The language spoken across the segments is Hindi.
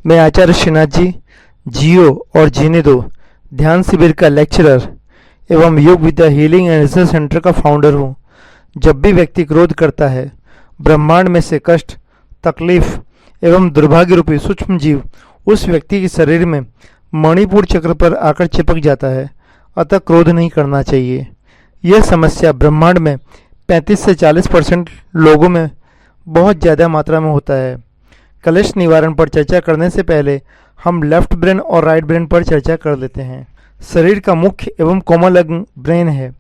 मैं आचार्य श्रीनाथ जी, जियो और जीने दो ध्यान शिविर का लेक्चरर एवं योग विद्या हीलिंग एंड रिसर्च सेंटर का फाउंडर हूँ। जब भी व्यक्ति क्रोध करता है, ब्रह्मांड में से कष्ट, तकलीफ एवं दुर्भाग्य रूपी सूक्ष्म जीव उस व्यक्ति के शरीर में मणिपुर चक्र पर आकर चिपक जाता है। अतः क्रोध नहीं करना चाहिए। यह समस्या ब्रह्मांड में 35 से 40% लोगों में बहुत ज़्यादा मात्रा में होता है। कलेश निवारण पर चर्चा करने से पहले हम लेफ्ट ब्रेन और राइट ब्रेन पर चर्चा कर लेते हैं। शरीर का मुख्य एवं कोमल अंग ब्रेन है।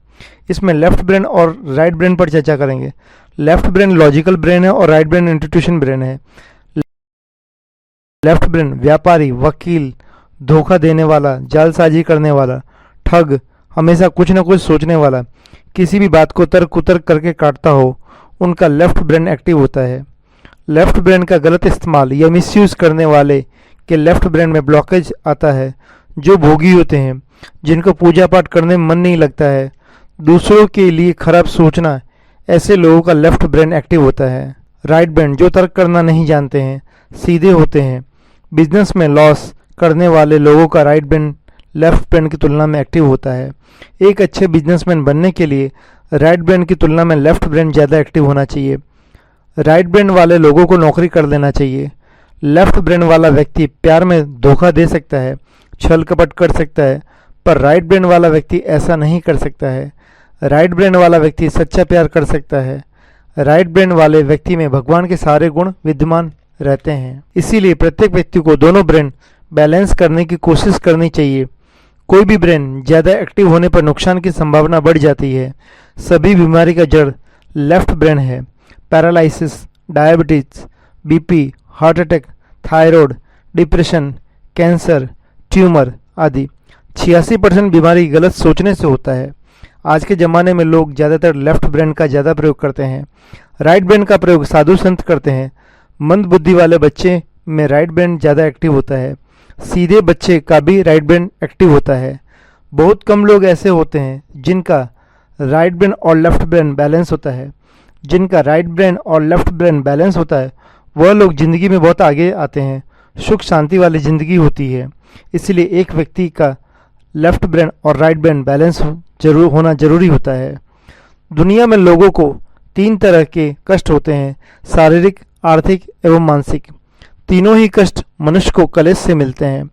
इसमें लेफ्ट ब्रेन और राइट ब्रेन पर चर्चा करेंगे। लेफ्ट ब्रेन लॉजिकल ब्रेन है और राइट ब्रेन इंट्यूशन ब्रेन है। लेफ्ट ब्रेन व्यापारी, वकील, धोखा देने वाला, जालसाजी करने वाला, ठग, हमेशा कुछ न कुछ सोचने वाला, किसी भी बात को तर्क कुतर्क करके काटता हो, उनका लेफ्ट ब्रेन एक्टिव होता है। लेफ्ट ब्रेन का गलत इस्तेमाल या मिसयूज़ करने वाले के लेफ्ट ब्रेन में ब्लॉकेज आता है। जो भोगी होते हैं, जिनको पूजा पाठ करने में मन नहीं लगता है, दूसरों के लिए खराब सोचना, ऐसे लोगों का लेफ्ट ब्रेन एक्टिव होता है। राइट ब्रेन जो तर्क करना नहीं जानते हैं, सीधे होते हैं। बिजनेस में लॉस करने वाले लोगों का राइट ब्रेन लेफ्ट ब्रेन की तुलना में एक्टिव होता है। एक अच्छे बिजनेसमैन बनने के लिए राइट ब्रेन की तुलना में लेफ्ट ब्रेन ज़्यादा एक्टिव होना चाहिए। राइट ब्रेन वाले लोगों को नौकरी कर लेना चाहिए। लेफ्ट ब्रेन वाला व्यक्ति प्यार में धोखा दे सकता है, छल कपट कर सकता है, पर राइट ब्रेन वाला व्यक्ति ऐसा नहीं कर सकता है। राइट ब्रेन वाला व्यक्ति सच्चा प्यार कर सकता है। राइट ब्रेन वाले व्यक्ति में भगवान के सारे गुण विद्यमान रहते हैं। इसीलिए प्रत्येक व्यक्ति को दोनों ब्रेन बैलेंस करने की कोशिश करनी चाहिए। कोई भी ब्रेन ज़्यादा एक्टिव होने पर नुकसान की संभावना बढ़ जाती है। सभी बीमारी का जड़ लेफ्ट ब्रेन है। Paralysis, diabetes, BP, heart attack, thyroid, depression, cancer, tumour आदि 86% बीमारी गलत सोचने से होता है। आज के ज़माने में लोग ज़्यादातर लेफ्ट ब्रेन का ज़्यादा प्रयोग करते हैं। राइट ब्रेन का प्रयोग साधु संत करते हैं। मंद बुद्धि वाले बच्चे में राइट ब्रेन ज़्यादा एक्टिव होता है। सीधे बच्चे का भी राइट ब्रेन एक्टिव होता है। बहुत कम लोग ऐसे होते हैं जिनका राइट ब्रेन और लेफ्ट ब्रेन बैलेंस होता है। जिनका राइट ब्रेन और लेफ्ट ब्रेन बैलेंस होता है, वह लोग ज़िंदगी में बहुत आगे आते हैं। सुख शांति वाली ज़िंदगी होती है। इसलिए एक व्यक्ति का लेफ्ट ब्रेन और राइट ब्रेन बैलेंस होना जरूरी होता है। दुनिया में लोगों को 3 तरह के कष्ट होते हैं: शारीरिक, आर्थिक एवं मानसिक। तीनों ही कष्ट मनुष्य को कलेश से मिलते हैं।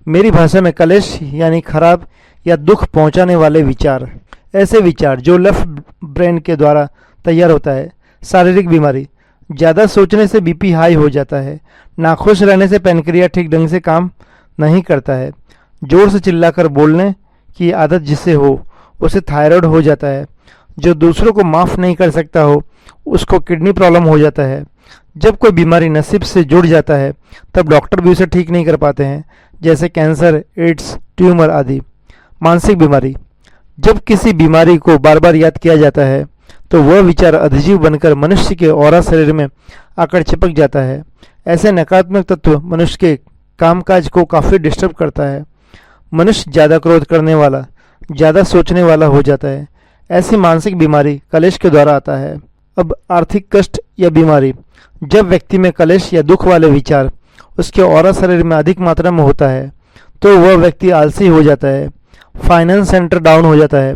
मेरी भाषा में कलेश यानी खराब या दुख पहुंचाने वाले विचार, ऐसे विचार जो लेफ्ट ब्रेन के द्वारा तैयार होता है। शारीरिक बीमारी, ज़्यादा सोचने से बीपी हाई हो जाता है। नाखुश रहने से पैनक्रियास ठीक ढंग से काम नहीं करता है। जोर से चिल्लाकर बोलने की आदत जिसे हो, उसे थायराइड हो जाता है। जो दूसरों को माफ़ नहीं कर सकता हो, उसको किडनी प्रॉब्लम हो जाता है। जब कोई बीमारी नसीब से जुड़ जाता है, तब डॉक्टर भी उसे ठीक नहीं कर पाते हैं, जैसे कैंसर, एड्स, ट्यूमर आदि। मानसिक बीमारी, जब किसी बीमारी को बार बार याद किया जाता है, तो वह विचार अधिजीव बनकर मनुष्य के ऑरा शरीर में आकर चिपक जाता है। ऐसे नकारात्मक तत्व मनुष्य के कामकाज को काफ़ी डिस्टर्ब करता है। मनुष्य ज़्यादा क्रोध करने वाला, ज़्यादा सोचने वाला हो जाता है। ऐसी मानसिक बीमारी कलेश के द्वारा आता है। अब आर्थिक कष्ट या बीमारी, जब व्यक्ति में कलेश या दुख वाले विचार उसके ऑरा शरीर में अधिक मात्रा में होता है, तो वह व्यक्ति आलसी हो जाता है। फाइनेंस सेंटर डाउन हो जाता है।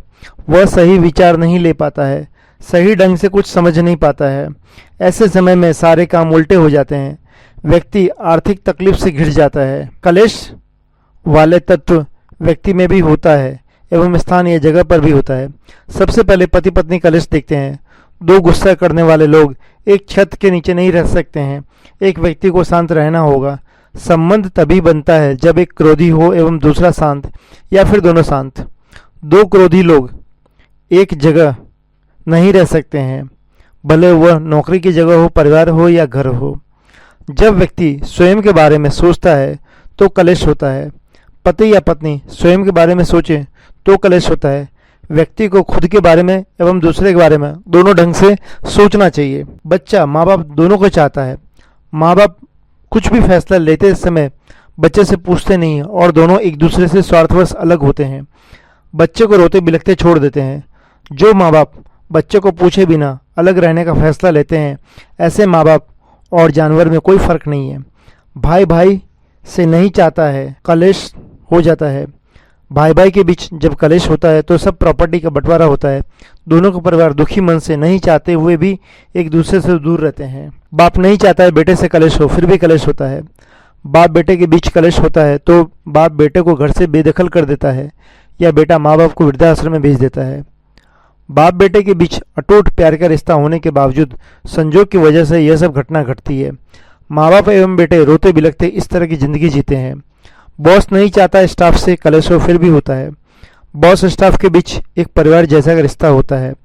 वह सही विचार नहीं ले पाता है, सही ढंग से कुछ समझ नहीं पाता है। ऐसे समय में सारे काम उल्टे हो जाते हैं। व्यक्ति आर्थिक तकलीफ से घिर जाता है। कलेश वाले तत्व व्यक्ति में भी होता है एवं स्थान या जगह पर भी होता है। सबसे पहले पति पत्नी कलेश देखते हैं। 2 गुस्सा करने वाले लोग एक छत के नीचे नहीं रह सकते हैं। एक व्यक्ति को शांत रहना होगा। संबंध तभी बनता है जब एक क्रोधी हो एवं दूसरा शांत, या फिर दोनों शांत। 2 क्रोधी लोग एक जगह नहीं रह सकते हैं, भले वह नौकरी की जगह हो, परिवार हो या घर हो। जब व्यक्ति स्वयं के बारे में सोचता है तो कलेश होता है। पति या पत्नी स्वयं के बारे में सोचे तो कलेश होता है। व्यक्ति को खुद के बारे में एवं दूसरे के बारे में दोनों ढंग से सोचना चाहिए। बच्चा माँ बाप दोनों को चाहता है। माँ बाप कुछ भी फैसला लेते समय बच्चे से पूछते नहीं और दोनों एक दूसरे से स्वार्थवश अलग होते हैं। बच्चे को रोते बिलखते छोड़ देते हैं। जो माँ बाप बच्चे को पूछे बिना अलग रहने का फैसला लेते हैं, ऐसे माँ बाप और जानवर में कोई फ़र्क नहीं है। भाई भाई से नहीं चाहता है, कलेश हो जाता है। भाई भाई के बीच जब कलेश होता है तो सब प्रॉपर्टी का बंटवारा होता है। दोनों का परिवार दुखी मन से नहीं चाहते हुए भी एक दूसरे से दूर रहते हैं। बाप नहीं चाहता है बेटे से कलेश हो, फिर भी कलेश होता है। बाप बेटे के बीच कलेश होता है तो बाप बेटे को घर से बेदखल कर देता है या बेटा माँ बाप को वृद्धाश्रम में भेज देता है। बाप बेटे के बीच अटूट प्यार का रिश्ता होने के बावजूद संजोग की वजह से यह सब घटना घटती है। माँ बाप एवं बेटे रोते बिलखते इस तरह की जिंदगी जीते हैं। बॉस नहीं चाहता स्टाफ से कलेश हो, फिर भी होता है। बॉस स्टाफ के बीच एक परिवार जैसा का रिश्ता होता है।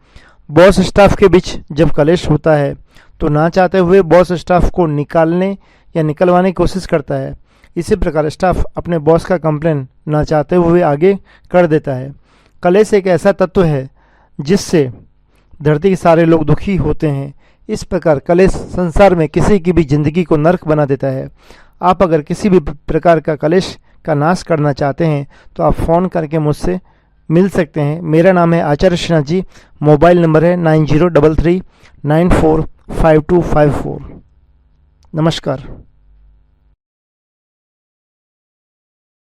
बॉस स्टाफ के बीच जब कलेश होता है तो ना चाहते हुए बॉस स्टाफ को निकालने या निकलवाने की कोशिश करता है। इसी प्रकार स्टाफ अपने बॉस का कंप्लेन ना चाहते हुए आगे कर देता है। कलेश एक ऐसा तत्व है जिससे धरती के सारे लोग दुखी होते हैं। इस प्रकार कलेश संसार में किसी की भी जिंदगी को नर्क बना देता है। आप अगर किसी भी प्रकार का कलेश का नाश करना चाहते हैं तो आप फ़ोन करके मुझसे मिल सकते हैं। मेरा नाम है आचार्य श्रीनाथ जी। मोबाइल नंबर है 9033945254। नमस्कार।